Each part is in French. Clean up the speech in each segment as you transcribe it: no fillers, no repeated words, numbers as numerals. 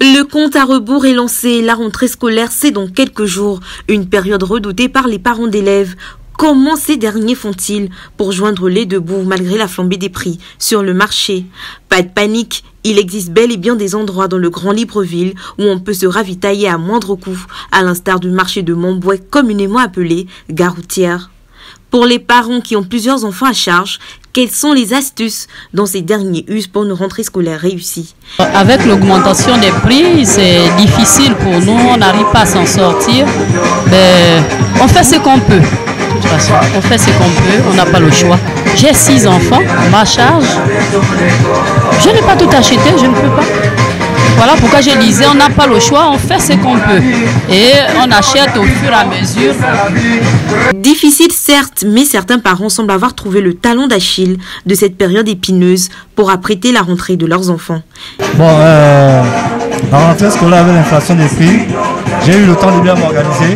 Le compte à rebours est lancé. La rentrée scolaire, c'est dans quelques jours. Une période redoutée par les parents d'élèves. Comment ces derniers font-ils pour joindre les deux bouts malgré la flambée des prix sur le marché? Pas de panique, il existe bel et bien des endroits dans le Grand Libreville où on peut se ravitailler à moindre coût, à l'instar du marché de Montbouet communément appelé gare routière. Pour les parents qui ont plusieurs enfants à charge, quelles sont les astuces dont ces derniers usent pour une rentrée scolaire réussie? Avec l'augmentation des prix, c'est difficile pour nous, on n'arrive pas à s'en sortir. Mais on fait ce qu'on peut. De toute façon, on fait ce qu'on peut, on n'a pas le choix. J'ai 6 enfants à ma charge. Je n'ai pas tout acheté, je ne peux pas. Voilà pourquoi je disais, on n'a pas le choix, on fait ce qu'on peut. Et on achète au fur et à mesure. Difficile certes, mais certains parents semblent avoir trouvé le talon d'Achille de cette période épineuse pour apprêter la rentrée de leurs enfants. Bon, la rentrée scolaire avec l'inflation des prix, j'ai eu le temps de bien m'organiser.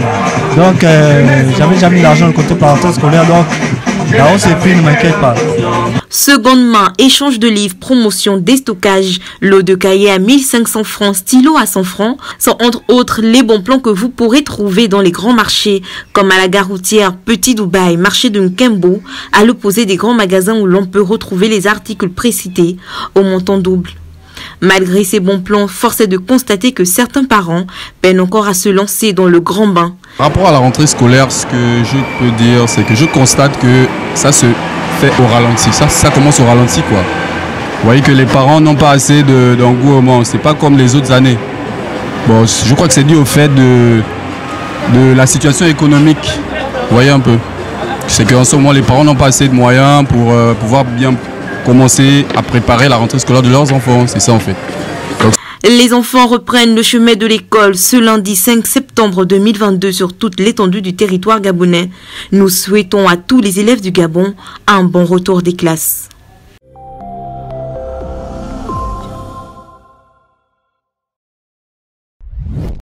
Donc, j'avais déjà mis l'argent de côté pour la rentrée scolaire, donc la hausse des prix ne m'inquiète pas. Seconde main, échange de livres, promotion, déstockage, lot de cahiers à 1500 francs, stylo à 100 francs, sont entre autres les bons plans que vous pourrez trouver dans les grands marchés, comme à la gare routière Petit Dubaï, marché de Nkembo, à l'opposé des grands magasins où l'on peut retrouver les articles précités au montant double. Malgré ces bons plans, force est de constater que certains parents peinent encore à se lancer dans le grand bain. Par rapport à la rentrée scolaire, ce que je peux dire, c'est que je constate que ça se fait au ralenti. Ça commence au ralenti, quoi. Vous voyez que les parents n'ont pas assez d'engouement. C'est pas comme les autres années. Bon, je crois que c'est dû au fait de la situation économique. Vous voyez un peu. C'est qu'en ce moment, les parents n'ont pas assez de moyens pour pouvoir bien commencer à préparer la rentrée scolaire de leurs enfants. C'est ça, en fait. Les enfants reprennent le chemin de l'école ce lundi 5 septembre 2022 sur toute l'étendue du territoire gabonais. Nous souhaitons à tous les élèves du Gabon un bon retour des classes.